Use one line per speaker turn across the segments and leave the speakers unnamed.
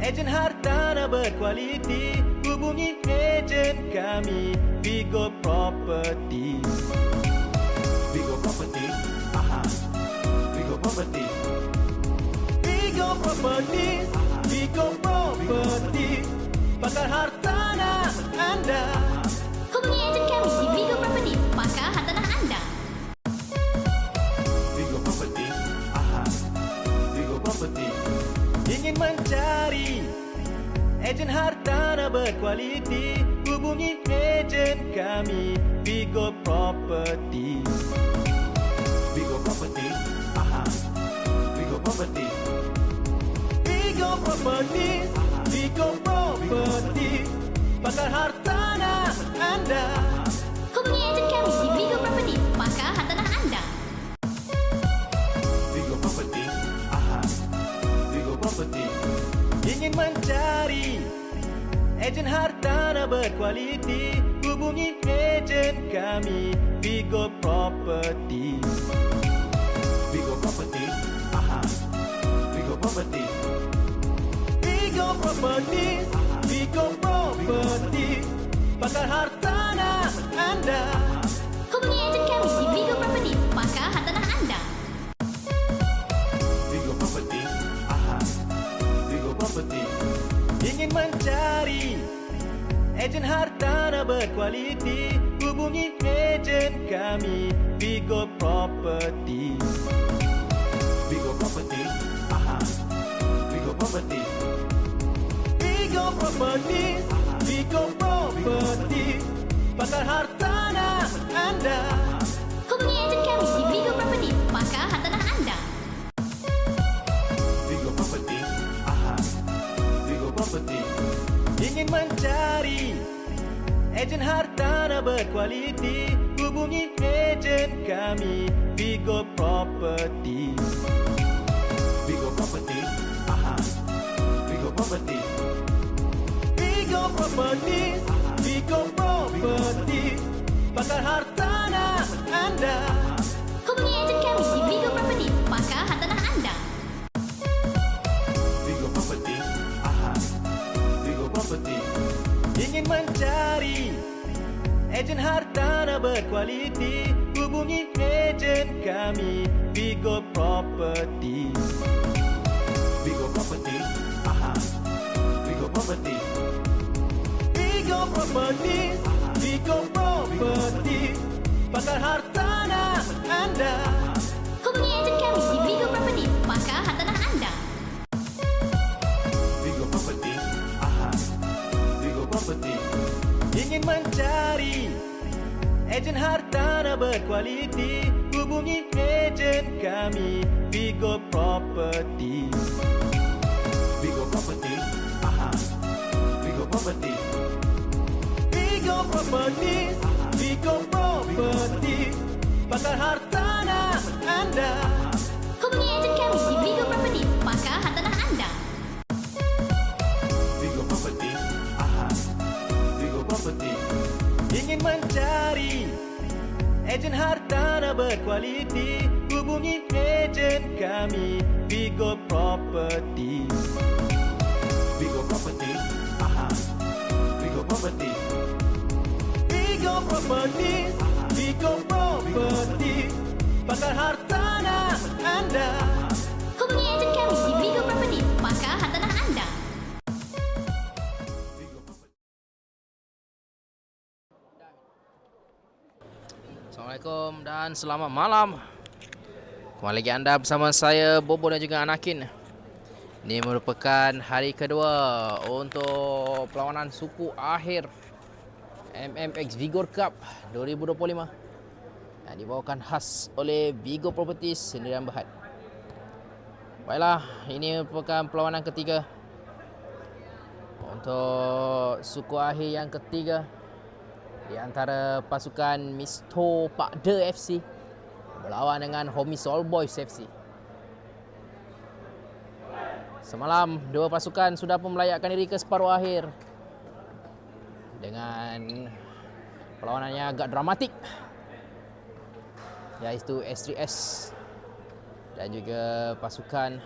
Ejen hartanah berkualiti, hubungi ejen kami, Vigo Properties.
Vigo Properties, aha. Vigo Properties,
Vigo Properties, Vigo Properties, pakar hartanah anda.
Hubungi ejen kami di Vigo Properties, pakar hartanah anda.
Vigo Properties, aha. Vigo Properties,
Ingin mencari ejen hartanah berkualiti, hubungi ejen kami, Vigo Properties.
Vigo Properties, aha. Vigo Properties,
Vigo Properties, Vigo Properties, pakar hartanah anda.
Hubungi ejen kami di Vigo Properties, pakar hartanah anda.
Vigo Properties, aha. Vigo Properties,
Ingin mencari ejen hartanah berkualiti, hubungi ejen kami, Vigo Properties.
Vigo Properties, aha. Vigo Properties,
Vigo Properties, Vigo Properties, pakar hartanah anda.
Hubungi ejen kami di Vigo Properties, pakar hartanah anda.
Vigo Properties, aha. Vigo Properties,
Ingin mencari ejen hartanah berkualiti, hubungi ejen kami, Vigo Properties.
Vigo Properties, aha. Vigo Properties,
Vigo Properties, Vigo Properties, pakar hartanah anda.
Hubungi ejen kami di Vigo Properties, pakar hartanah anda.
Vigo Properties, aha. Vigo Properties,
Ingin mencari ejen hartanah berkualiti, hubungi ejen kami, Vigo Properties.
Vigo Properties, aha. Vigo Properties,
Vigo Properties, Vigo Properties, pakar hartanah anda.
Hubungi ejen kami di Vigo Properties, pakar hartanah anda.
Vigo Properties, aha. Vigo Properties,
Ingin mencari ejen hartanah berkualiti, hubungi ejen kami, Vigo Properties.
Vigo Properties, aha. Vigo Properties,
Vigo Properties, Vigo Properties, pakar hartanah anda.
Hubungi ejen kami di Vigo Properties, pakar hartanah anda.
Vigo Properties, aha. Vigo Properties,
Ingin mencari ejen hartanah berkualiti, hubungi ejen kami, Vigo Properties.
Vigo Properties, aha. Vigo Properties,
Vigo Properties, Vigo Properties, pakar hartanah anda.
Hubungi ejen kami di Vigo Properties, pakar hartanah anda.
Vigo Properties, aha. Vigo Properties,
Ingin mencari ejen hartanah berkualiti, hubungi ejen kami, Vigo Properties.
Vigo Properties, aha. Vigo Properties,
Vigo Properties, Vigo Properties, pakar hartanah anda.
Hubungi ejen kami di Vigo Properties, pakar hartanah anda.
Assalamualaikum dan selamat malam. Kembali lagi anda bersama saya Bobo dan juga Anakin. Ini merupakan hari kedua untuk perlawanan suku akhir MMX Vigor Cup 2025 yang dibawakan khas oleh Vigo Properties Sendirian Berhad. Baiklah, ini merupakan perlawanan ketiga untuk suku akhir yang ketiga di antara pasukan Misto Pakde FC berlawan dengan Homies All Boys FC. Semalam, dua pasukan sudah pun melayakkan diri ke separuh akhir dengan perlawanannya agak dramatik, iaitu S3S dan juga pasukan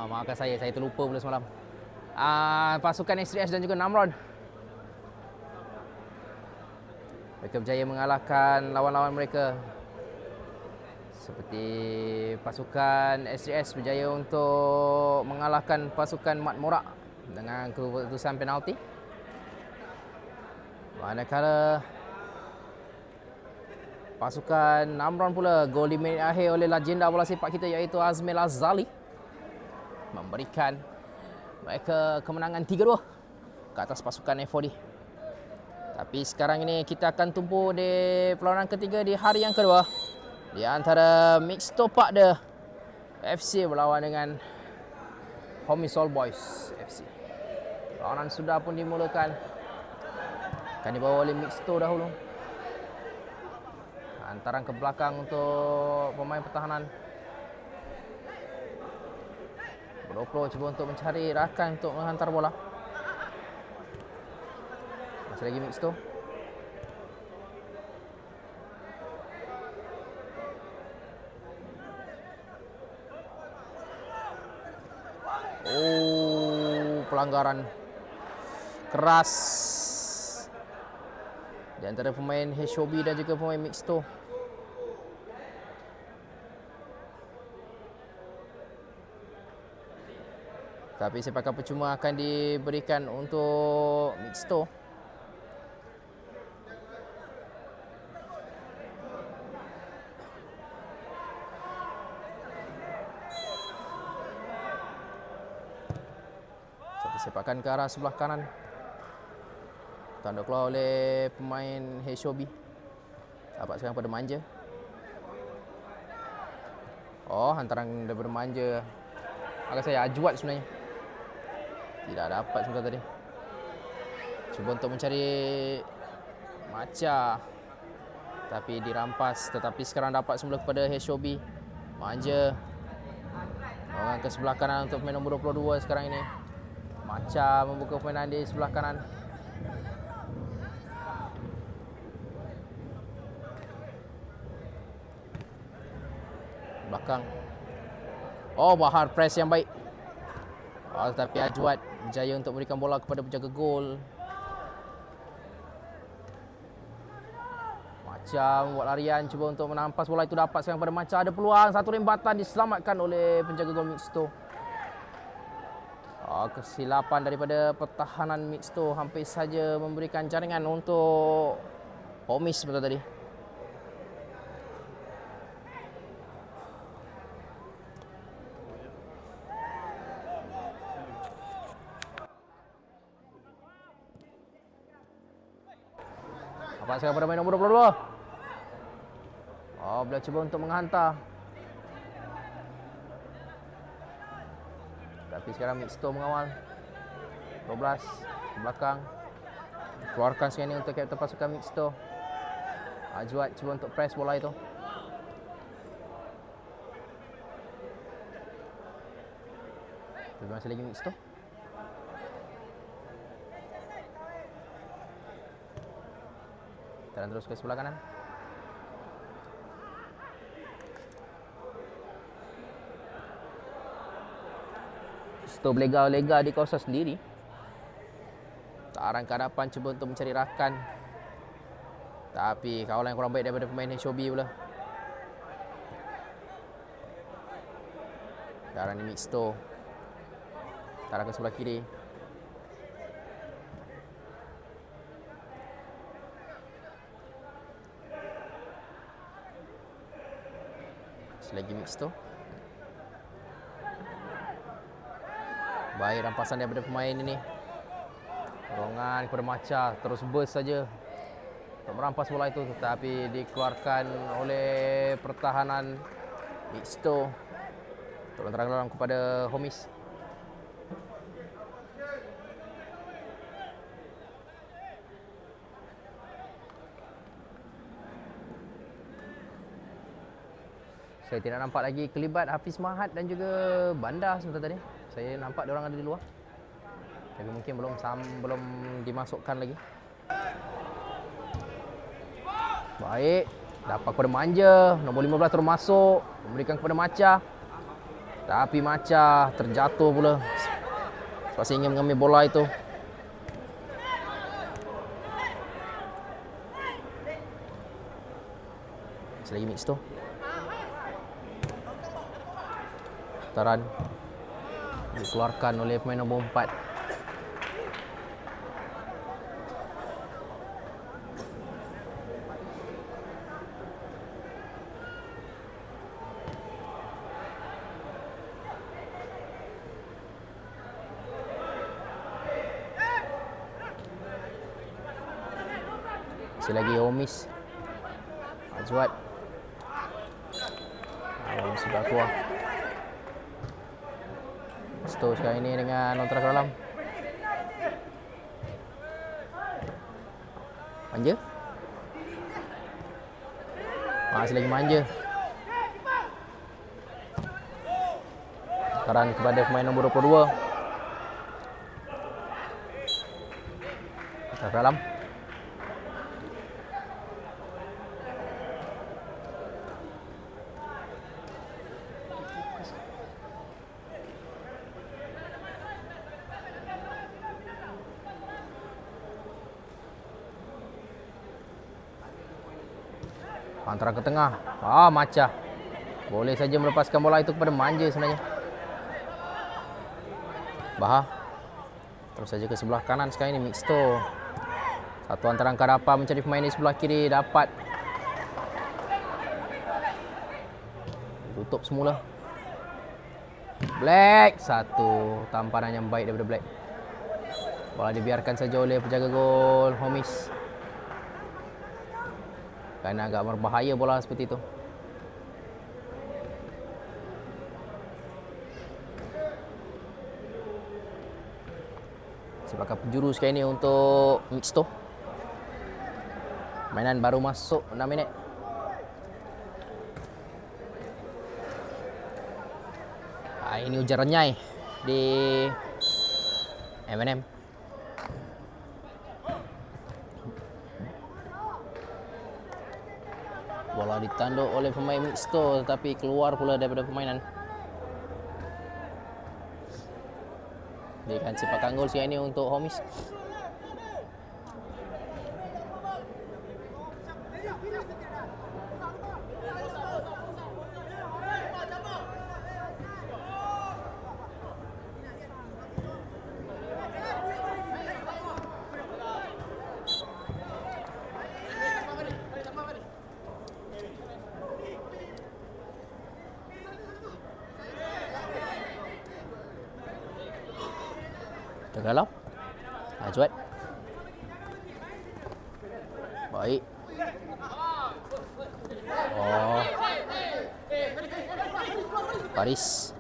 Maafkan saya terlupa pula semalam. Pasukan S3S dan juga Namron. Mereka berjaya mengalahkan lawan-lawan mereka. Seperti pasukan S3S berjaya untuk mengalahkan pasukan Mat Morak dengan keputusan penalti. Manakala pasukan Namron pula gol di minit akhir oleh legenda bola sepak kita iaitu Azmil Azali memberikan mereka kemenangan 3-2 ke atas pasukan FOD. Tapi sekarang ini kita akan tumpu di perlawanan ketiga di hari yang kedua di antara Mixto Pakde FC berlawan dengan Homies All Boys FC. Perlawanan sudah pun dimulakan. Akan dibawa oleh Mixto dahulu. Hantaran ke belakang untuk pemain pertahanan. Bro cuba untuk mencari rakan untuk menghantar bola. Masih lagi Mixto. Pelanggaran keras di antara pemain HOB dan juga pemain Mixto. Tapi sepakan percuma akan diberikan untuk Mixto. Satu sepakan ke arah sebelah kanan. Tanda keluar oleh pemain HOB. Dapat sekarang pada Manja. Hantaran daripada Manja. Agak saya Ajwat sebenarnya. Tidak dapat sebentar tadi. Cuba untuk mencari Maca. Tapi dirampas. Tetapi sekarang dapat semula kepada HOB. Manja. Orang ke sebelah kanan untuk pemain nombor 22 sekarang ini. Maca membuka permainan di sebelah kanan. Belakang. Bahar press yang baik. Tetapi Ajwat berjaya untuk memberikan bola kepada penjaga gol. Maca membuat larian cuba untuk menampas bola itu, dapat sekarang pada Maca. Ada peluang, satu rembatan diselamatkan oleh penjaga gol Mixto. Kesilapan daripada pertahanan Mixto hampir saja memberikan jaringan untuk Homies sebentar tadi. Dapat sekarang pada main nombor 22. Beliau cuba untuk menghantar. Tapi sekarang Mixto mengawal. 12 ke belakang. Keluarkan sekarang ini untuk kapten pasukan Mixto. Ajwat cuba untuk press bola itu. Tapi masih lagi Mixto. Dan terus ke sebelah kanan. Mixto berlega-lega di kawasan sendiri. Arang ke hadapan cuba untuk mencari rakan. Tapi kawalan yang kurang baik daripada pemain HOB pula. Sekarang ni Mixto. Arah ke sebelah kiri. Lagi Mixto. Baik rampasan daripada pemain ini. Dorongan kepada Maca, terus burst saja untuk merampas bola itu, tetapi dikeluarkan oleh pertahanan Mixto. Tolong terang kepada Homies. Saya tidak nampak lagi kelibat Hafiz Mahat dan juga Bandar sebentar tadi. Saya nampak diorang ada di luar. Tapi mungkin belum dimasukkan lagi. Baik, dapat kepada Manja. Nombor 15 terus masuk, memberikan kepada Maca. Tapi Macha terjatuh pula. Sebab ingin mengambil bola itu. Masih lagi mix tu. Putaran dikeluarkan oleh pemain nombor 4. Masih lagi Homis. Azwat. Homis sudah keluar. Sto sekarang ini dengan lontar ke dalam. Manja. Masih lagi manja. Sekarang kepada pemain nombor 22. Lontar ke dalam. Antara ke tengah. Macha. Boleh saja melepaskan bola itu kepada Manja sebenarnya. Baha. Terus saja ke sebelah kanan sekarang ini Mixto. Satu antara angka dapat mencari pemain di sebelah kiri. Dapat. Tutup semula. Black. Satu tamparan yang baik daripada Black. Bola dibiarkan saja oleh penjaga gol Homis. Kerana agak berbahaya bola seperti itu. Sepakat penjuru sekarang ini untuk Mixto. Mainan baru masuk 6 minit. Ini ujar renyai di M&M. Bola ditanduk oleh pemain Mixto tetapi keluar pula daripada permainan. Berikan sepakan gol sekarang ini untuk Homis. Dalam Azwat. Baik. Paris.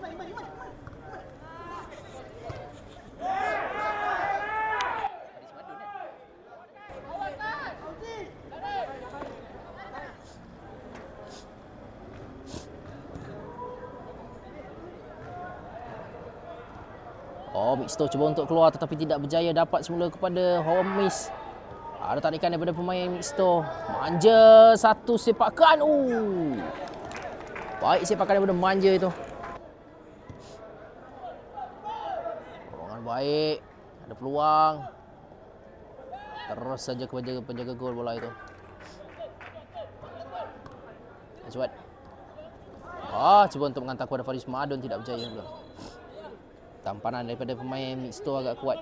Mixto cuba untuk keluar tetapi tidak berjaya dapat semula kepada Homis. Ada tarikan daripada pemain Mixto. Manja satu sepakan. Baik sepakan daripada Manja itu. Dorongan baik. Ada peluang. Terus saja kepada penjaga gol bola itu. Azwat. Cuba untuk mengantar kepada Faris Madun, tidak berjaya pula. Tampanan daripada pemain Mixto agak kuat.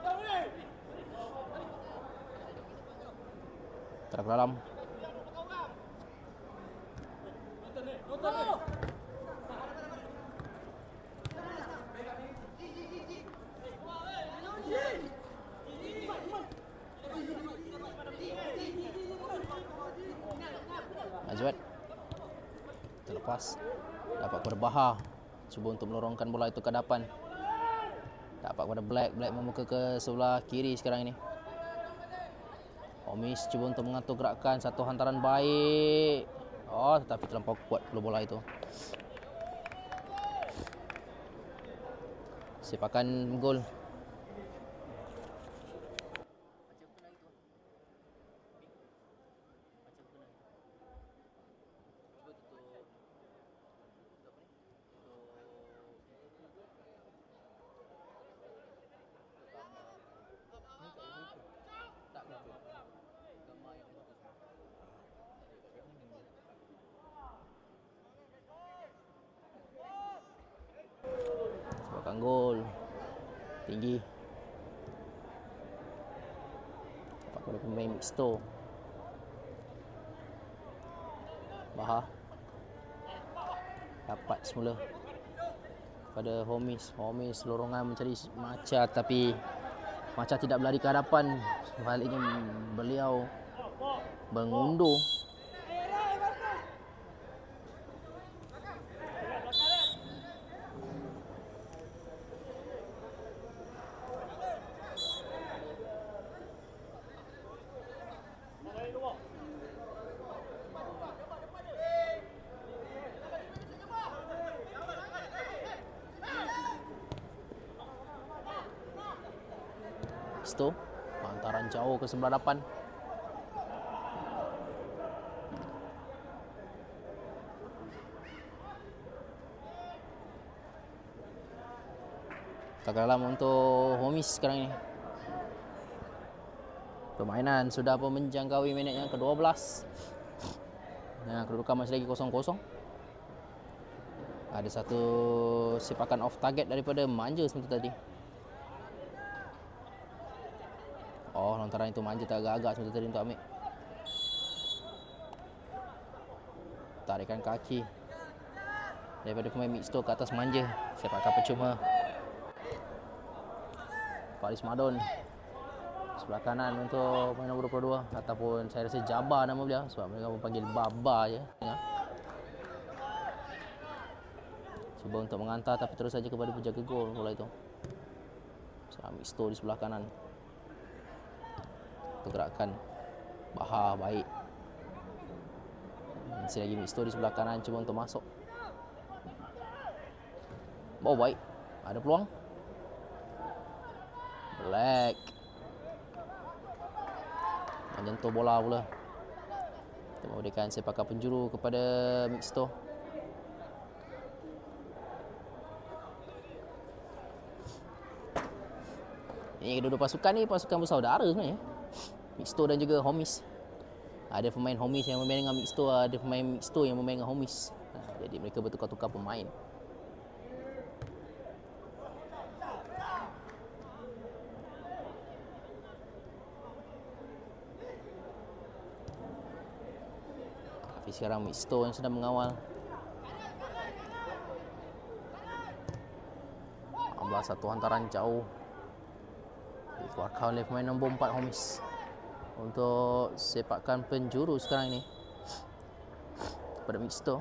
Terak ke dalam. Azwat. Terlepas. Dapat kepada Baha. Cuba untuk melorongkan bola itu ke hadapan. Dapat kepada Black. Black membuka ke sebelah kiri sekarang ini. Homis cuba untuk mengatur gerakan. Satu hantaran baik. Tetapi terlampau kuat bola itu. Sepakan gol. gol. Tinggi. Dapat kepada pemain Mixto. Baha. Dapat semula pada Homis. Homis lorongan mencari Macha, tapi Macha tidak berlari ke hadapan. Sebaliknya beliau mengundur. Mixto, hantaran jauh ke sebelah depan. Tak dalam untuk Homis sekarang ini. Permainan sudah pun menjangkaui minit yang ke-12. Kedudukan masih lagi 0-0. Ada satu sepakan off target daripada Manja sebentar tadi. Oh, lontaran itu Manja tak agak-agak sebentar tadi untuk ambil. Tarikan kaki daripada pemain Mixto ke atas Manja. Sepakan percuma. Faris Madon sebelah kanan untuk pemain nombor 22, ataupun saya rasa Jabbar nama beliau sebab mereka panggil Baba je ya. Cuba untuk menghantar tapi terus saja kepada penjaga gol bola itu. Mixto di sebelah kanan. Pergerakan Baha baik. Masih lagi Mixto di sebelah kanan, cuba untuk masuk. Oh baik, ada peluang. Black menyentuh bola pula. Kita memberikan sepakan penjuru kepada Mixto. Ini kedua-dua pasukan ni pasukan bersaudara sebenarnya. Mixto dan juga Homis. Ada pemain Homis yang bermain dengan Mixto, ada pemain Mixto yang bermain dengan Homis. Jadi mereka bertukar-tukar pemain. Tapi sekarang Mixto yang sedang mengawal. Ambil satu hantaran jauh. Dikeluarkan oleh pemain nombor 4 Homis untuk sepakan penjuru sekarang ini kepada Mixto.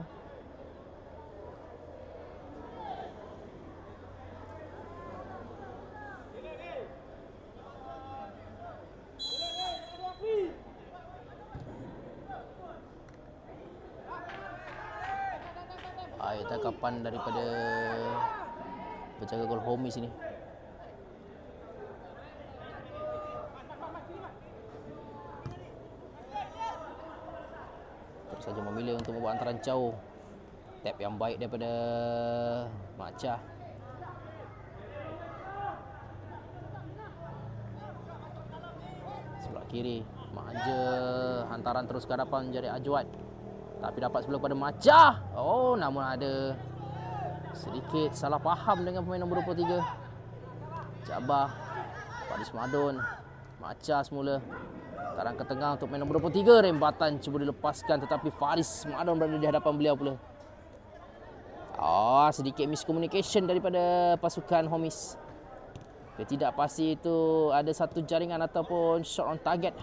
Baik tangkapan daripada penjaga gol Homis ini. Terus saja memilih untuk membuat hantaran jauh. Tap yang baik daripada Macha. Sebelah kiri Manja, hantaran terus ke hadapan menjadi Ajwad. Tapi dapat sebelah kepada Macha. Oh, namun ada sedikit salah faham dengan pemain nombor 23. Jabbar, Faris Madon, Macha semula. Tarang ke tengah untuk pemain nombor 23. Rembatan cuba dilepaskan tetapi Faris Madon berada di hadapan beliau pula. Sedikit miscommunication daripada pasukan Homis. Dia tidak pasti itu ada satu jaringan ataupun shot on target.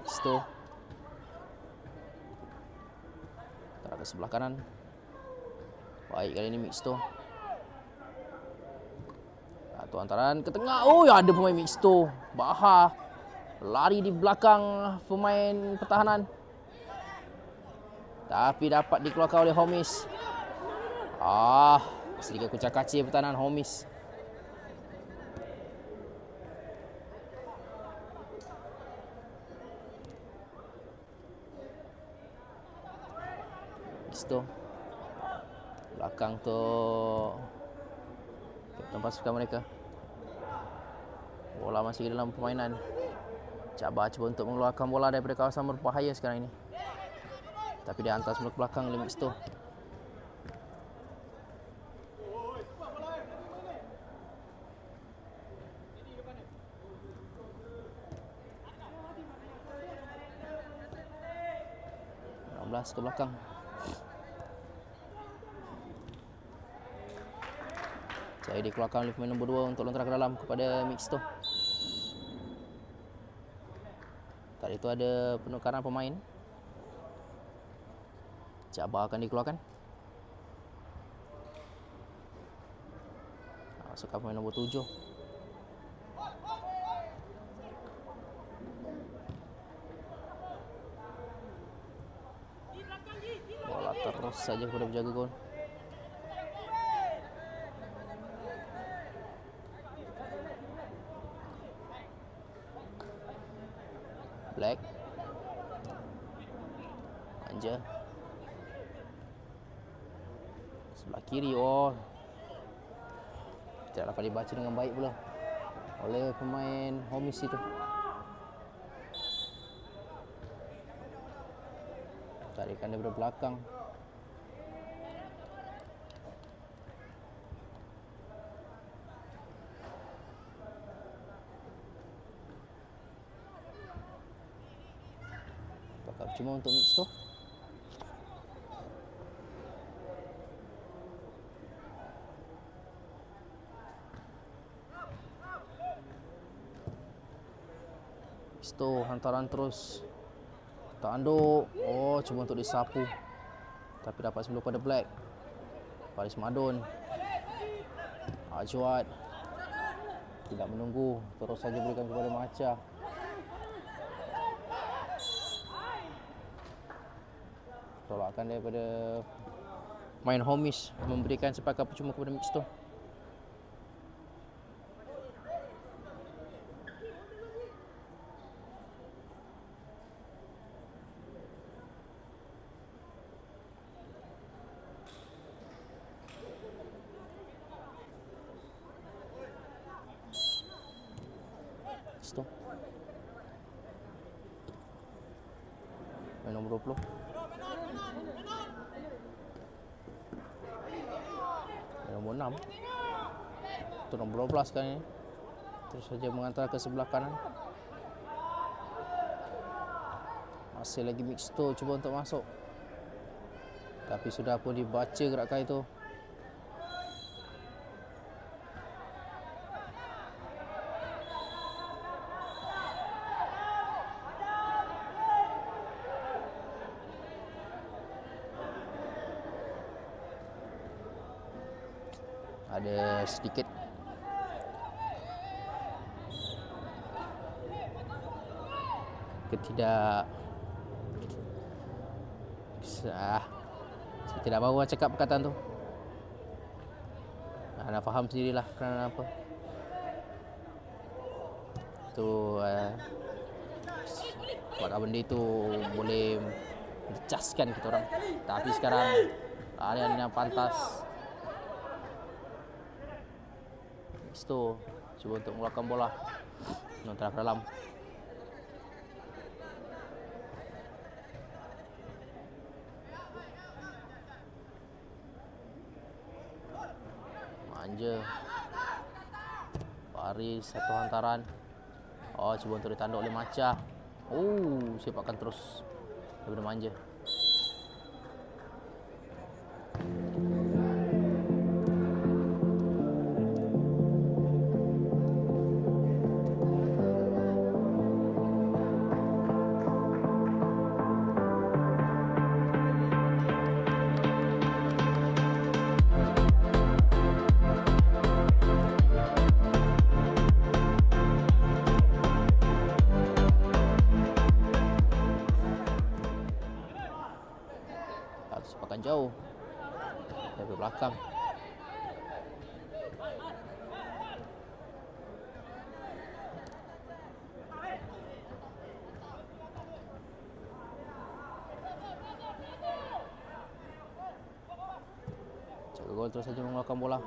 Mixto tarik ke sebelah kanan. Baik kali ini Mixto. Satu hantaran ke tengah. Oh, ya ada pemain Mixto. Baha lari di belakang pemain pertahanan. Tapi dapat dikeluarkan oleh Homis. Sedikit kucak-kacir pertahanan Homis. Mixto belakang tu kapten pasukan mereka. Bola masih dalam permainan. Jabbar cuba untuk mengeluarkan bola daripada kawasan berbahaya sekarang ini. Tapi dia hantar semula ke belakang oleh Mixto. Ke belakang. Jadi dikeluarkan oleh pemain nombor 2 untuk lontar ke dalam kepada Mixto. Tadi itu ada penukaran pemain. Jabbar akan dikeluarkan. Masukkan pemain nombor 7. Bola terus saja kepada penjaga gol. Black. Manja. Sebelah kiri. Oh. Tidak dapat dibaca dengan baik pula oleh pemain Homies itu. Tarikan daripada belakang. Bakal cuma untuk Mixto. Mixto hantaran terus. Tak anduk. Oh, cuma untuk disapu. Tapi dapat sebelum pada Black. Paris Madon. Ajwad. Tidak menunggu. Terus saja berikan kepada Macha. Tolakan daripada main Homies. Memberikan sepakat percuma kepada Mixto. Main nombor 20. Main nombor 6. Itu nombor 12 kan ini. Terus saja mengantar ke sebelah kanan. Masih lagi Mixto cuba untuk masuk. Tapi sudah pun dibaca gerakan itu. Ada sedikit saya tidak mahu cakap perkataan tu. Anda faham sendirilah kerana apa. Tu buat benda itu boleh mencaskan kita orang. Tapi sekarang larian yang pantas. Mixto cuba untuk mengeluarkan bola. Nonton ke dalam. Manja. Paris satu hantaran. Oh, cuba untuk ditanduk oleh Macha. Oh, sepakan terus daripada Manja. Sepakan jauh dari belakang. Jaga gol terus saja mengeluarkan bola.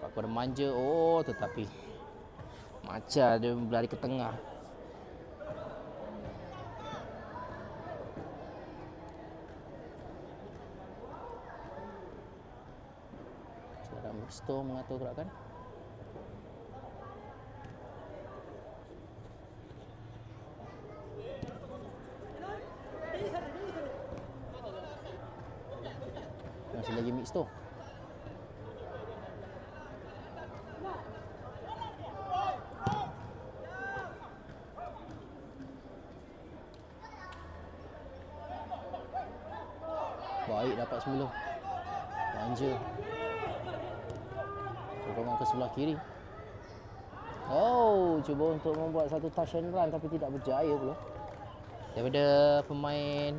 Kepada Manja. Oh, tetapi Macha dia berlari ke tengah. Mixto mengatur gerakan. Masih lagi Mixto. Baik, dapat semula. Manja. Dorongan ke sebelah kiri. Oh, cuba untuk membuat satu touch and run tapi tidak berjaya pula. Daripada pemain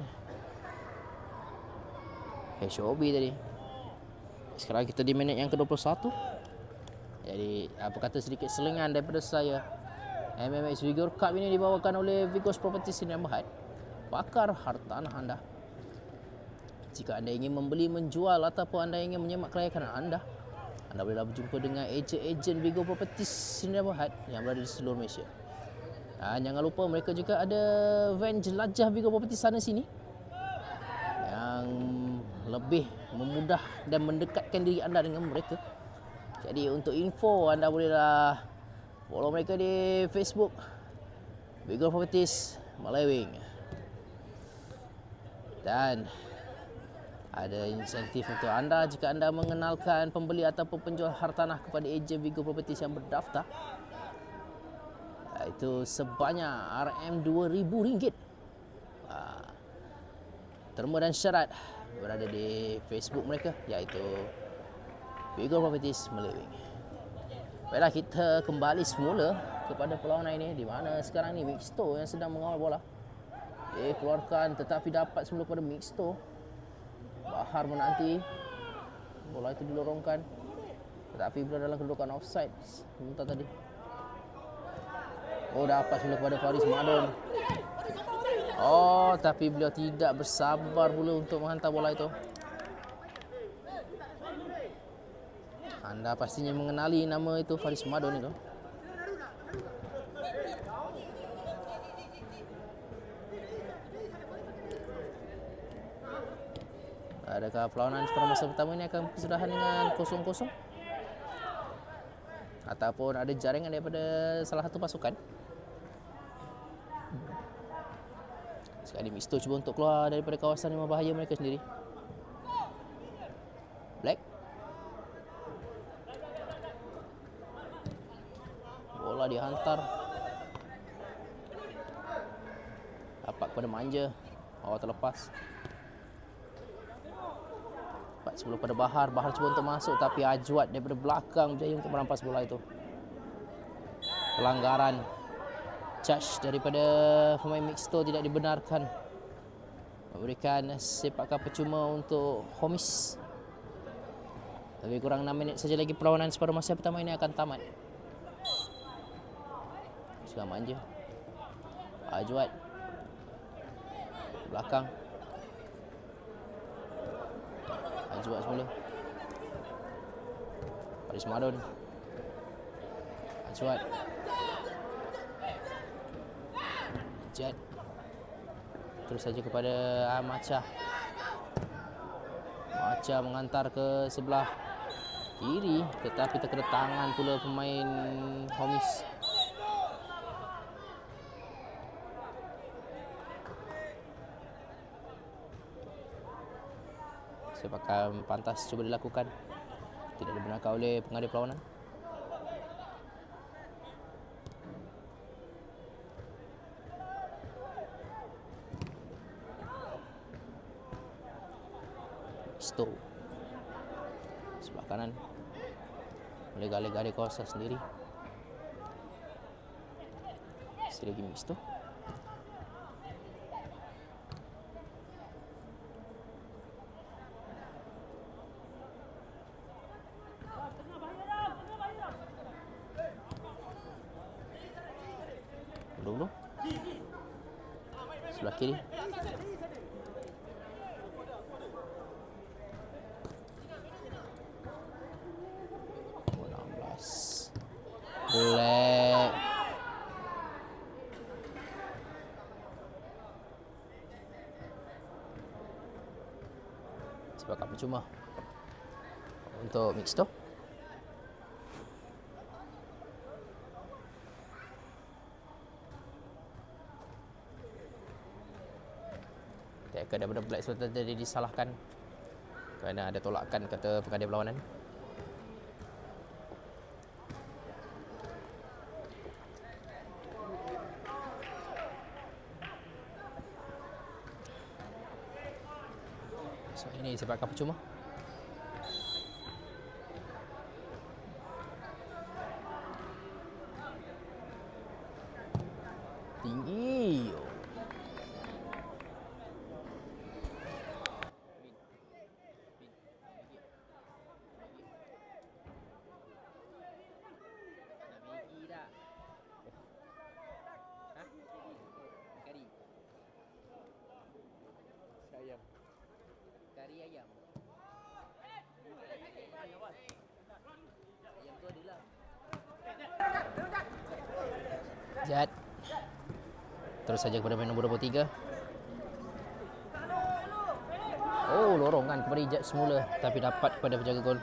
HOB tadi. Sekarang kita di minit yang ke-21. Jadi, apa kata sedikit selingan daripada saya. MMX Vigor Cup ini dibawakan oleh Vigos Properties Sdn Bhd. Bakar hartanah anda. Jika anda ingin membeli, menjual ataupun anda ingin menyemak kelayakan anda bolehlah berjumpa dengan ejen-ejen Vigor Properties Sdn Bhd yang berada di seluruh Malaysia. Dan jangan lupa mereka juga ada van jelajah Vigor Properties sana sini yang lebih memudah dan mendekatkan diri anda dengan mereka. Jadi untuk info anda bolehlah follow mereka di Facebook Vigor Properties Malewing. Dan ada insentif untuk anda jika anda mengenalkan pembeli ataupun penjual hartanah kepada ejen Vigor Properties yang berdaftar, iaitu sebanyak RM2,000. Terma dan syarat berada di Facebook mereka, iaitu Vigor Properties Malewing. Baiklah, kita kembali semula kepada perlawanan ini, di mana sekarang ni Mixto yang sedang mengawal bola. Dia keluarkan tetapi dapat semula kepada Mixto. Bahar menanti. Bola itu dilorongkan, tetapi berada dalam kedudukan offside sebentar tadi. Oh, dapat semula kepada Faris Madon. Oh, tapi beliau tidak bersabar pula untuk menghantar bola itu. Anda pastinya mengenali nama itu, Faris Madon itu. Adakah perlawanan pada masa pertama ini akan kesudahan dengan 0-0? Ataupun ada jaringan daripada salah satu pasukan? Sekali Mixto cuba untuk keluar daripada kawasan yang berbahaya mereka sendiri. Black. Bola dihantar. Dapat kepada Manja. Awal terlepas. Dapat sebelum pada Bahar. Bahar cuba untuk masuk tapi Ajwat daripada belakang berjaya untuk merampas bola itu. Pelanggaran. Charge daripada pemain Mixto tidak dibenarkan. Memberikan sepakan percuma untuk Homis. Lebih kurang 6 minit saja lagi perlawanan separuh masa pertama ini akan tamat. Sudah Manja. Ajwat. Belakang. Ajwat semula. Faris Madon. Ajwat. Jad. Terus saja kepada Macha. Macha mengantar ke sebelah kiri, tetapi terkena tangan pula pemain Homis. Sepakan pantas cuba dilakukan, tidak dibenarkan oleh pengadil perlawanan. Mixto sebelah kanan melega-lega di kawasan sendiri. Masih lagi Mixto. Dulu sebelah kiri. Black. Sepakat percuma untuk Mixto. maka daripada Black Sultan jadi disalahkan kerana ada tolakan, kata pengadil berlawanan. So ini sepakan percuma. Tinggi. Kari ayam. Ayam tu adalah Jad. Terus saja kepada pemain nombor 23. Oh, lorongan kepada Ijat semula tapi dapat kepada penjaga gol.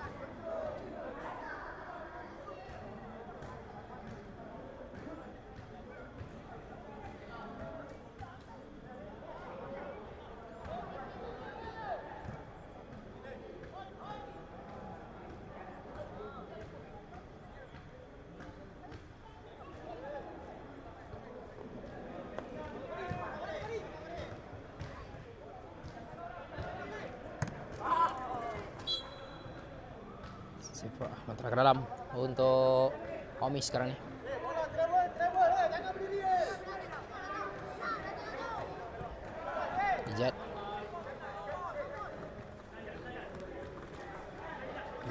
Sepak mentera ke dalam untuk Homi sekarang ni. Ijat.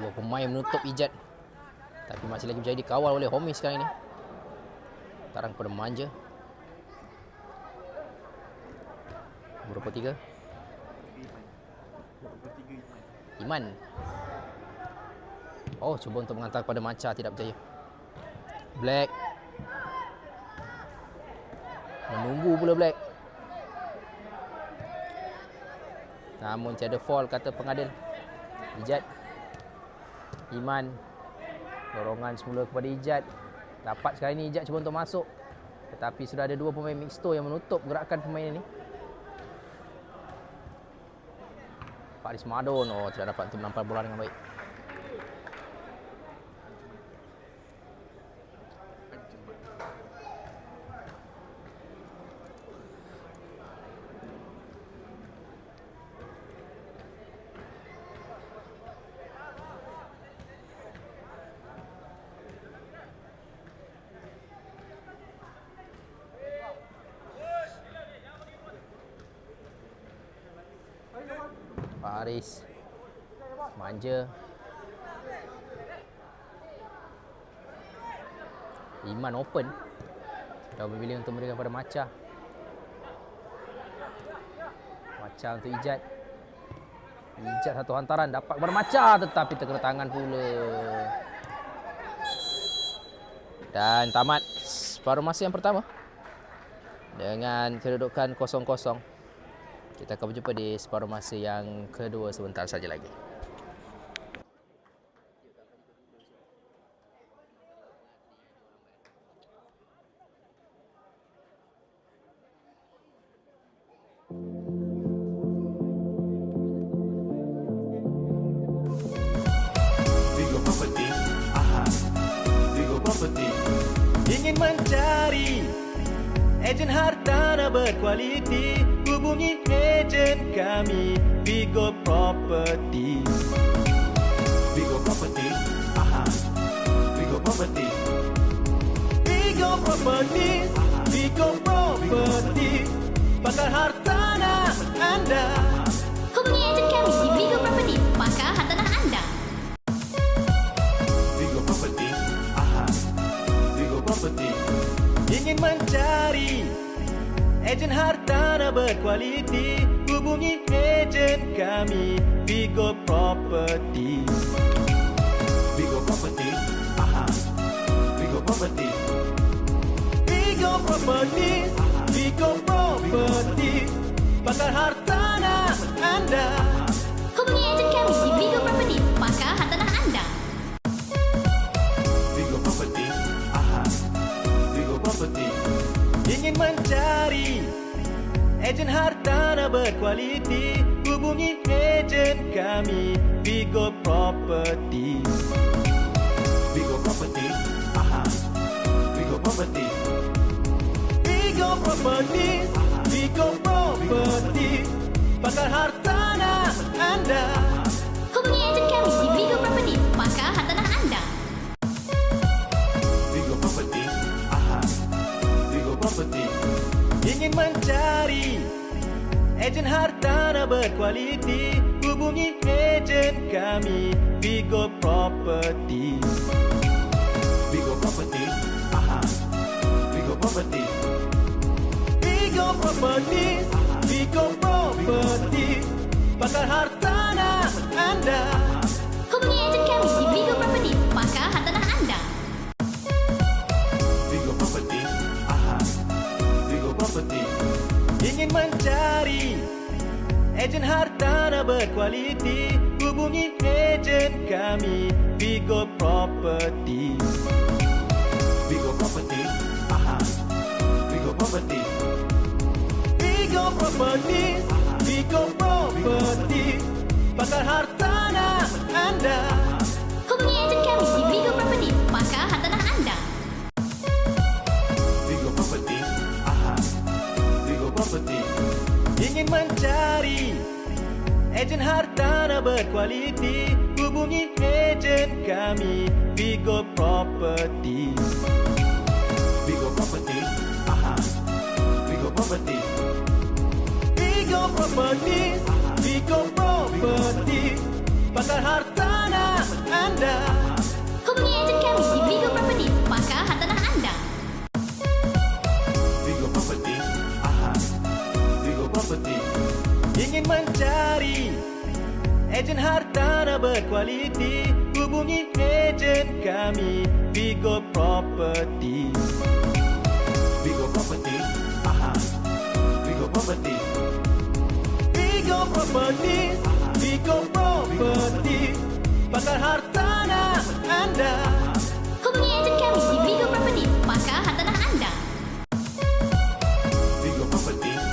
Dua pemain menutup Ijat. Tapi masih lagi menjadi dikawal oleh Homi sekarang ini. Tarang pada Manja. Berapa tiga? Iman. Oh, cuba untuk mengantar kepada Macha, tidak berjaya. Black. Menunggu pula Black. Namun tiada foul, kata pengadil. Ijat. Iman. Dorongan semula kepada Ijat. Dapat sekali ni Ijat cuba untuk masuk. Tetapi sudah ada dua pemain mixto yang menutup gerakan pemain ini. Faris Madon. Oh, tidak dapat untuk menampal bola dengan baik. Faris Manja. Iman open. Dah memilih untuk memberikan kepada Macha. Macha untuk Ijat. Ijat satu hantaran dapat kepada Macha tetapi terkena tangan pula. Dan tamat separuh masa yang pertama dengan kedudukan 0-0. Kita akan berjumpa di separuh masa yang kedua sebentar saja lagi.
Vigo Property, aha. Vigo Property.
Ingin mencari ejen hartanah berkualiti, hubungi ejen kami, Vigo Property.
Vigo Property, aha. Vigo Property.
Vigo Property, Vigo Property, pakar hartanah anda.
Hubungi ejen kami di Vigo Property, pakar hartanah anda.
Vigo Property, aha. Vigo Property.
Ingin mencari ejen hartanah berkualiti, hubungi ejen kami, Vigo Property.
Vigo Property, aha. Vigo Property.
Vigo Property, Vigo Property, pakar hartanah anda.
Hubungi ejen kami di Vigo Property, pakar hartanah anda.
Vigo Property, aha. Vigo Property.
Ingin mencari ejen hartanah berkualiti, kami, Vigo Properties.
Vigo Properties, Vigo Properties,
Vigo Properties, Vigo Properties, pakar hartanah anda.
Hubungi ejen kami di Vigo Properties, pakar hartanah anda.
Vigo Properties, Vigo Properties,
Ingin mencari ejen hartanah berkualiti, hubungi ejen kami, Vigo Properties.
Vigo Properties, Vigo Properties,
Vigo Properties, Vigo Properties, pakar hartanah anda.
Hubungi ejen kami di Vigo Properties, pakar hartanah anda.
Vigo Properties, Vigo Properties,
Ingin mencari ejen hartanah berkualiti, hubungi ejen kami, Vigo Properties.
Vigo Properties, Vigo Properties,
Vigo Properties, Vigo Properties, pakar hartanah anda.
Hubungi ejen kami di Vigo Properties, pakar hartanah anda.
Vigo Properties, Vigo Properties,
Ingin mencari ejen hartanah berkualiti, hubungi ejen kami, Vigo Properties.
Vigo Properties, Vigo Properties,
Vigo Properties, Vigo Properties, pakar hartanah anda.
Hubungi ejen kami di Vigo Properties, pakar hartanah anda.
Vigo Properties, Vigo Properties,
Ingin mencari ejen hartanah berkualiti, hubungi ejen kami, Vigo Properties.
Vigo Properties, Vigo Properties,
Vigo Properties, Vigo Properties, pakar hartanah anda.
Hubungi ejen kami di Vigo Properties, pakar hartanah anda.
Vigo Properties,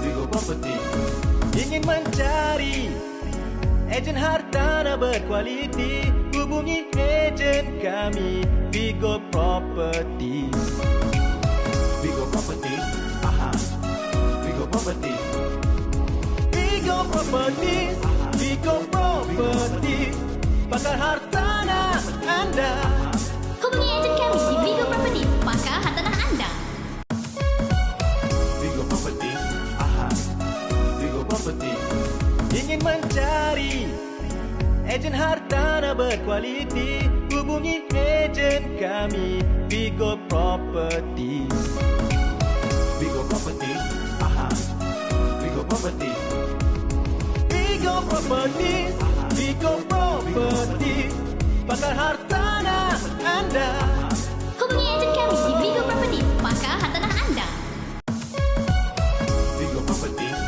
Vigo Properties,
Ingin mencari ejen hartanah berkualiti, hubungi ejen kami, Vigo Properties.
Vigo Properties, Vigo Properties,
Vigo Properties, Vigo Properties, pakar hartanah anda.
Hubungi ejen kami di Vigo Properties, pakar hartanah anda.
Vigo Properties, Vigo Properties,
Ingin mencari ejen hartanah berkualiti, hubungi ejen kami, Vigo Properties.
Vigo Properties, Vigo Properties,
Vigo Properties, Vigo Properties, pakar hartanah anda.
Hubungi ejen kami di Vigo Properties, pakar hartanah anda.
Vigo Properties,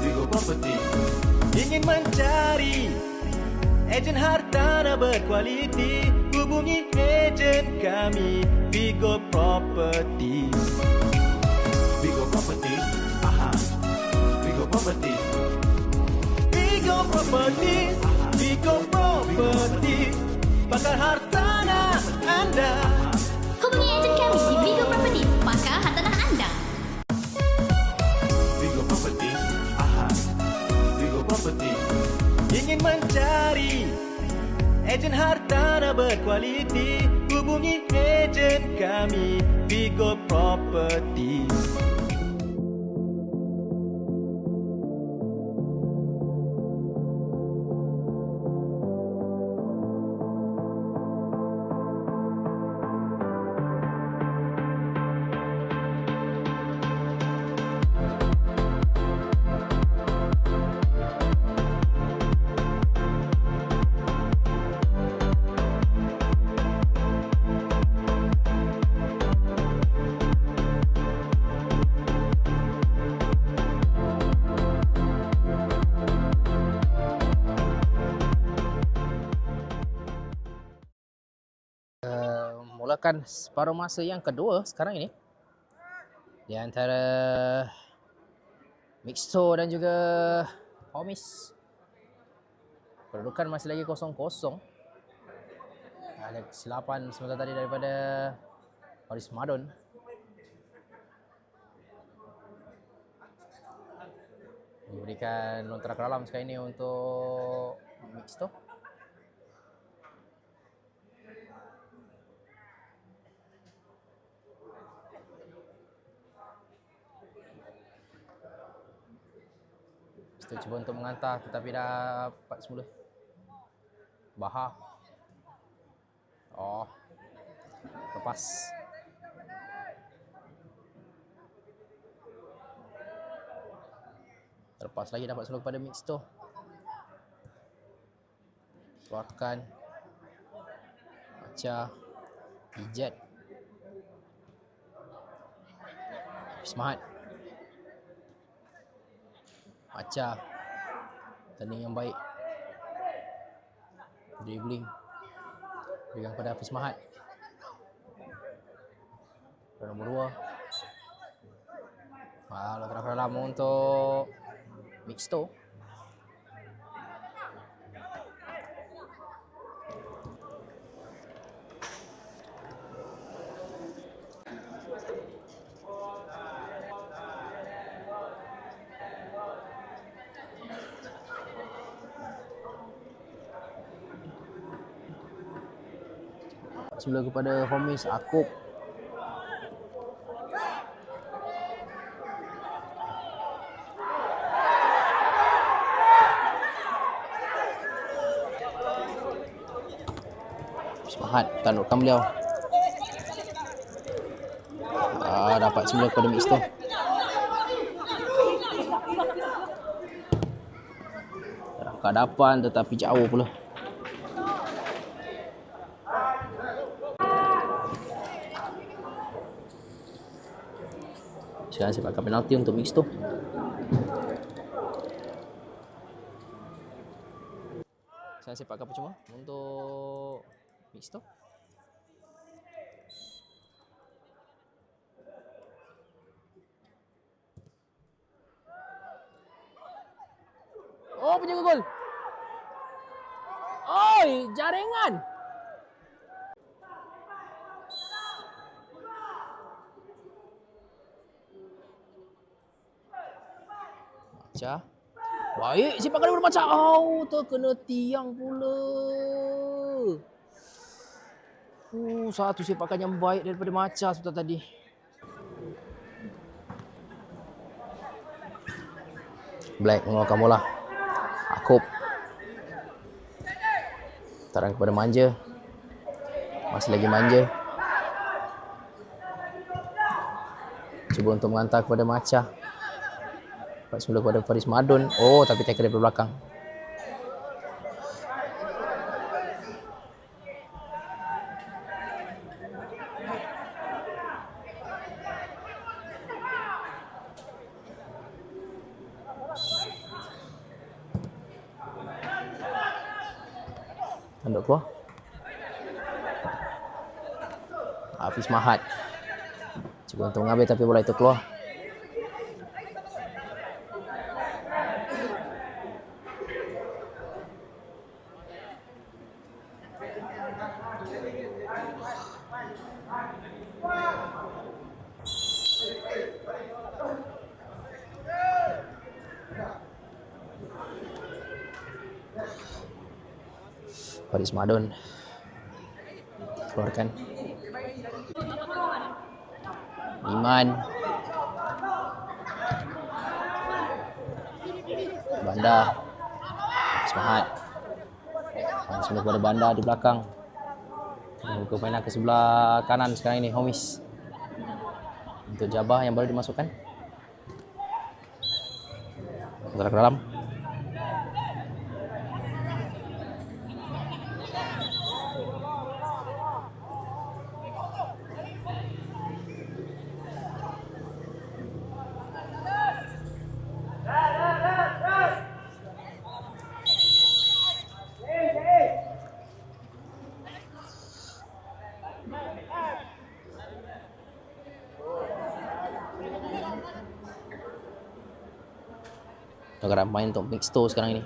Vigo Properties,
Ingin mencari ejen hartanah berkualiti, hubungi ejen kami, Vigo Properties.
Vigo Properties, Vigo Properties,
Vigo Properties, Vigo Properties, pakar hartanah anda.
Hubungi ejen kami di Vigo Properties, pakar hartanah anda.
Vigo Properties, Vigo Properties,
Ingin mencari ejen hartanah berkualiti, hubungi ejen kami, Vigo Properties.
Mulakan separuh masa yang kedua sekarang ini di antara Mixto dan juga Homies. Kedudukan masih lagi 0-0. Ada kesilapan sebentar tadi daripada Faris Madon. Diberikan lontar ke dalam sekali ini untuk Mixto. Mixto cuba untuk menghantar tetapi dapat semula. Bahar. Oh. Lepas. Terlepas lagi dapat semula kepada Mixto. Keluarkan. Baca. Pijat. Ismahat. Baca. Tanding yang baik. Dribbling. Berikan kepada Hafiz Mahat. Nombor 2. Lontar ke dalam untuk Mixto. Semula kepada Homies Akub. Semangat tandukkan beliau. Dapat semula kepada Mixto. Dalam kehadapan tetapi jauh pula. Sekarang sepakan penalti untuk Mixto. Sekarang sepakan percuma untuk Mixto. Oh, penjaga gol. Oi, jaringan. Baca. Baik, sepakan daripada Baca. Oh, terkena tiang pula. Satu sepakan yang baik daripada Maca sebentar tadi. Black mengeluarkan bola. Akub. Tarang kepada Manja. Masih lagi Manja. Cuba untuk menghantar kepada Maca. Dapat semula kepada Faris Madon. Oh, tapi tackle daripada belakang. Tanduk keluar. Hafiz Mahat. Cuba untuk mengambil tapi bola itu keluar. Faris Madon keluarkan. Iman. Banda. Semangat. Semua kepada Banda di belakang. Buka mainan ke sebelah kanan sekarang ini Homies. Untuk Jabah yang baru dimasukkan. Antara ke dalam. Negara main untuk mixto sekarang ini.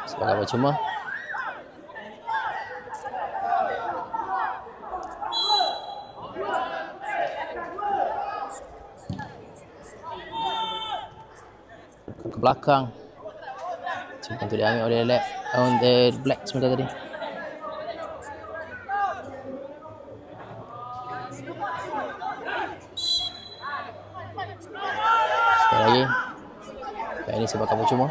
Sebagai percuma. Ke belakang. Cuma tu diambil oleh Black sebentar tadi. Sekali lagi. Kali ini sebagai percuma.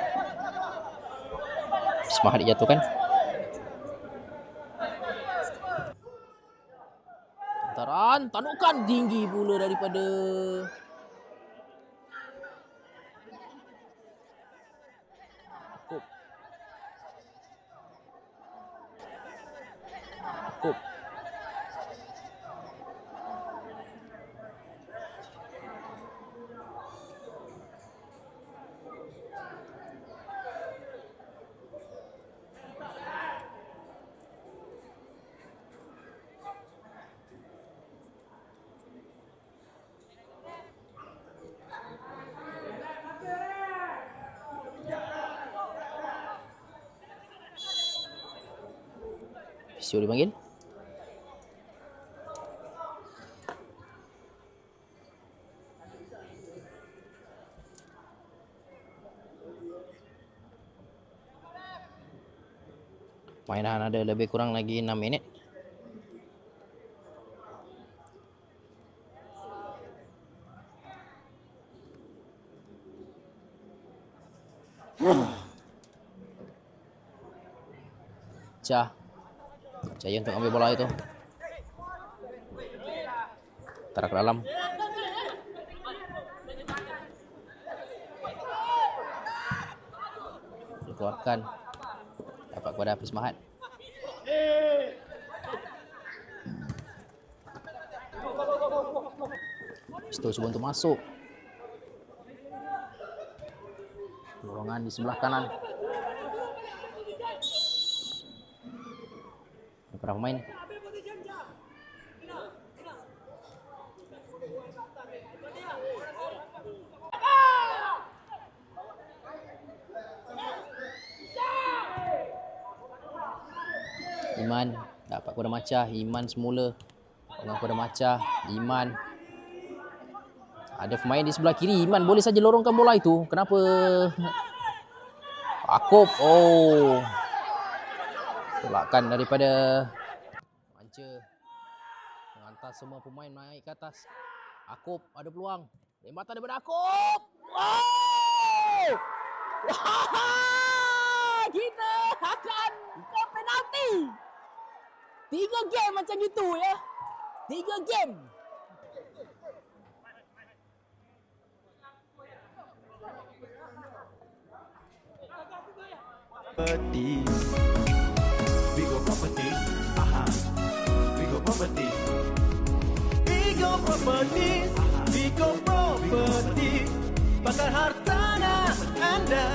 Semangat dijatuhkan. Hantaran tanukan tinggi pula daripada Akub. Fisio dipanggil. Mainan ada lebih kurang lagi 6 minit. Jaya untuk ambil bola itu. Tarik ke dalam. Dikeluarkan. Dapat kepada Hafiz Mahat. Itu cuba untuk masuk. Lorongan di sebelah kanan. Para pemain. Iman dapat kepada Macah. Iman semula dengan kepada Macah. Iman. Ada pemain di sebelah kiri. Iman boleh saja lorongkan bola itu. Kenapa? Akub. Oh. Tolakkan daripada Manca. Menghantar semua pemain naik ke atas. Akub ada peluang. Lembatan daripada Akub. Wow! Kita akan ke penalti. 3 game macam itu ya. 3 game.
Vigo Properties, Vigo Properties,
Vigo Properties, Vigo Properties, pakar hartanah anda.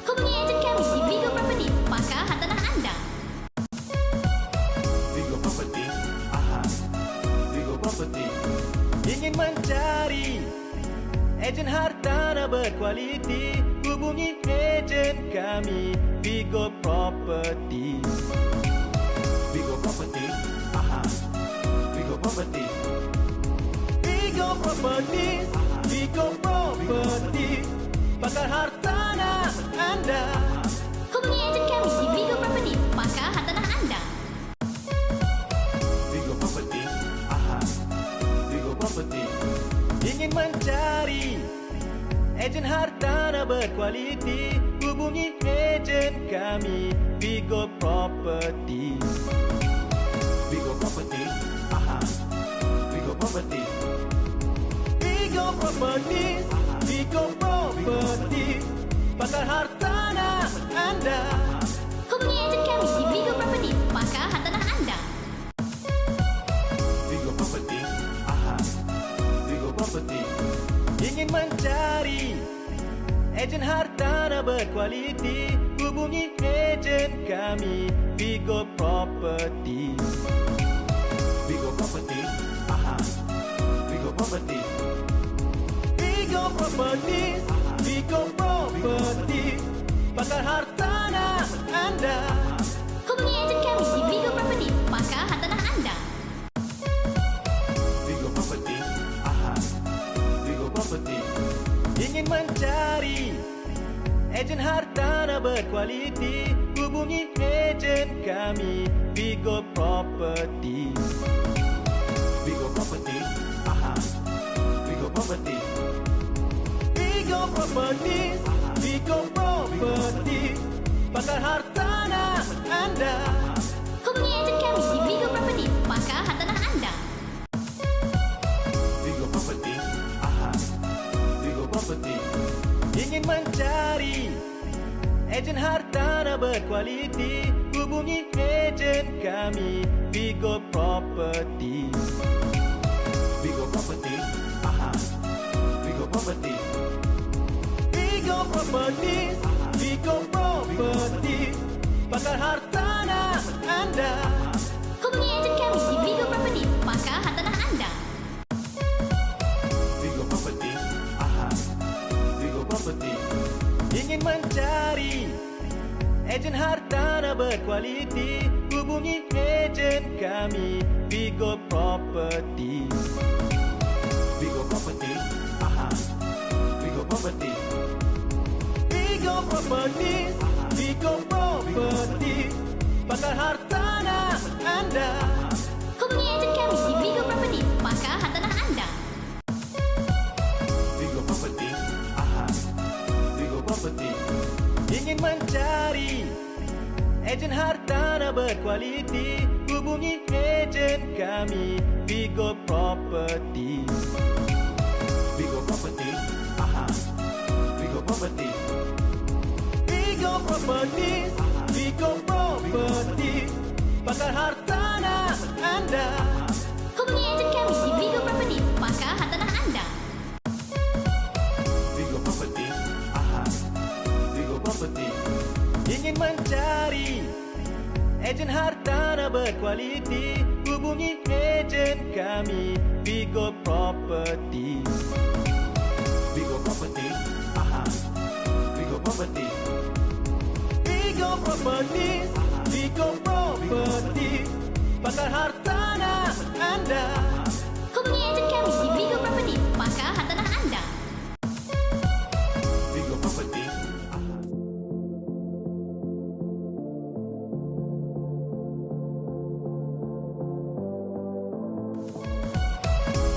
Hubungi ejen kami di Vigo Properties, pakar hartanah anda.
Vigo Properties, Vigo Properties.
Ingin mencari ejen hartanah berkualiti, hubungi ejen kami Vigo Properties.
Vigo Properties, Vigo Properties,
Vigo Properties, Vigo Properties, pakar hartanah anda.
Hubungi ejen kami di Vigo Properties, pakar hartanah anda.
Vigo Properties, Vigo Properties.
Ingin mencari ejen hartanah berkualiti, hubungi ejen kami Vigo Properties.
Vigo Properties, Vigo Properties,
Vigo Properties, Vigo Properties, pakar hartanah anda.
Hubungi ejen kami di Vigo Properties, pakar hartanah
tanah berkualiti, hubungi ejen kami, Vigo Properties.
Vigo Properties. Aha. Vigo Properties.
Vigo Properties, Vigo Properties, pakar hartanah anda.
Hubungi ejen kami di Vigo Properties, pakar hartanah anda.
Vigo Properties. Aha. Vigo Properties.
Ingin mencari ejen hartanah berkualiti, hubungi ejen kami, Vigo Properties.
Vigo Properties. Aha. Vigo Properties.
Vigo Properties, Vigo Properties, pakar hartanah anda.
Hubungi ejen kami di Vigo Properties, pakar hartanah anda.
Vigo Properties. Aha. Vigo Properties.
Ingin mencari ejen hartanah berkualiti, hubungi ejen kami, Vigo Properties.
Vigo Properties. Aha. Vigo Properties.
Vigo Properties, Vigo Properties, pakar hartanah anda.
Hubungi ejen kami di Vigo Properties, pakar hartanah anda.
Vigo Properties. Aha. Vigo Properties.
Ingin mencari ejen hartanah berkualiti, hubungi ejen kami, Vigo Properties.
Vigo Properties. Aha. Vigo Properties.
Vigo Properties, Vigo Properties, pakar hartanah anda.
Hubungi ejen kami di Vigo Properties, pakar hartanah anda.
Vigo Properties. Aha. Vigo Properties.
Ingin mencari ejen hartanah berkualiti, hubungi ejen kami, Vigo Properties.
Vigo Properties. Aha. Vigo Properties.
Vigo Properties, Vigo Properties, pakar hartanah anda.
Hubungi ejen kami di Vigo Properties, pakar hartanah anda.
Vigo Properties. Aha. Vigo Properties.
Ingin mencari ejen hartanah berkualiti, hubungi ejen kami, Vigo Properties.
Vigo Properties. Aha. Vigo Properties.
Vigo Properties, Vigo Properties, pakar hartanah anda.
Hubungi ejen kami di Vigo Properties, pakar hartanah anda.
Vigo Properties.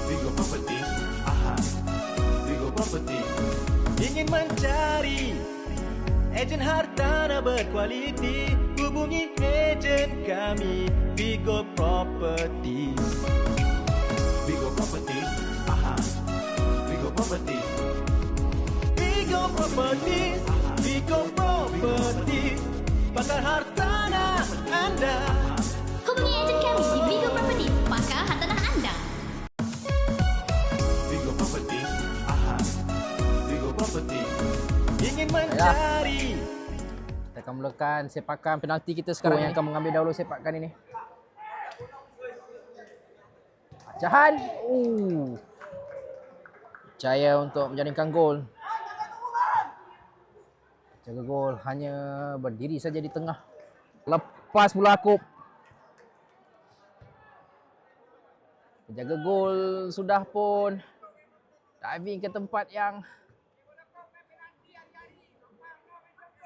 Vigo Properties. Aha. Vigo Properties.
Ingin mencari ejen hartanah berkualiti, hubungi ejen kami, Vigo Properties.
Vigo Properties. Aha. Vigo Properties.
Vigo Properties, Vigo Properties, pakar hartanah anda.
Hubungi ejen kami di Vigo Properties, pakar hartanah anda.
Vigo Properties. Aha. Vigo Properties.
Ingin mencari
Kita akan mulakan sepakan penalti kita sekarang yang akan mengambil dahulu sepakan ini. Pecahan. Jaya untuk menjaringkan gol. Jaga gol hanya berdiri saja di tengah. Lepas pula Akub. Penjaga gol sudah pun diving ke tempat yang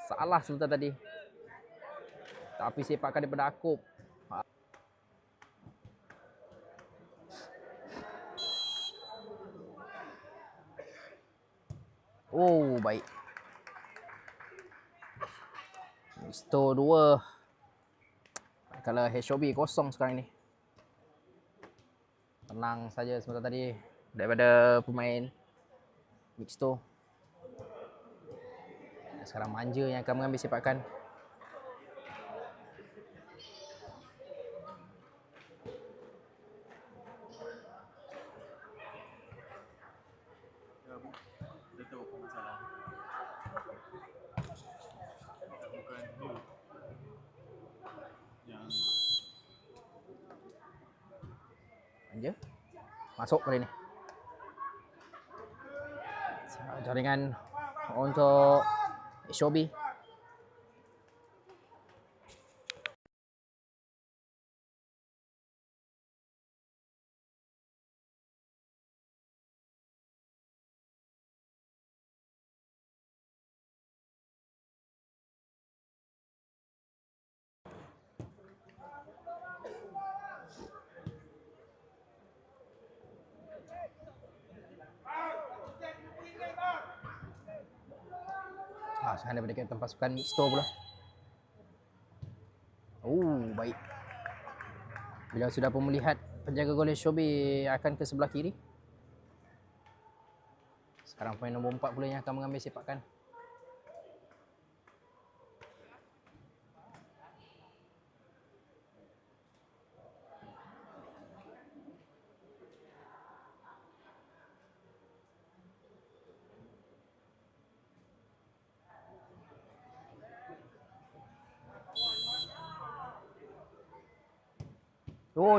salah sebentar tadi. Tapi sepakan daripada Akub. Oh, baik. Misto 2. Kalau HOB kosong sekarang ni. Tenang saja sebentar tadi daripada pemain Mixto. Sekarang Manja yang akan mengambil sepakan. je. Masuk kali ni. Jaringan untuk Shobi. Sekarang daripada kapten pasukan Mixto pula. Baik. Bila sudah pun melihat penjaga gol Shobi akan ke sebelah kiri. Sekarang pemain nombor 4 pula yang akan mengambil sepakan.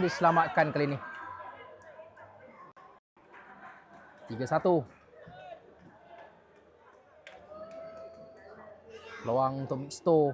Diselamatkan kali ni. 3-1. Peluang untuk Mixto.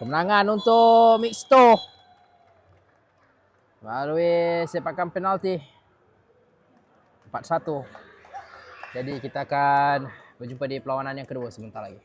Kemenangan untuk Mixto melalui sepakan penalti 4-1. Jadi kita akan berjumpa di perlawanan yang kedua sebentar lagi.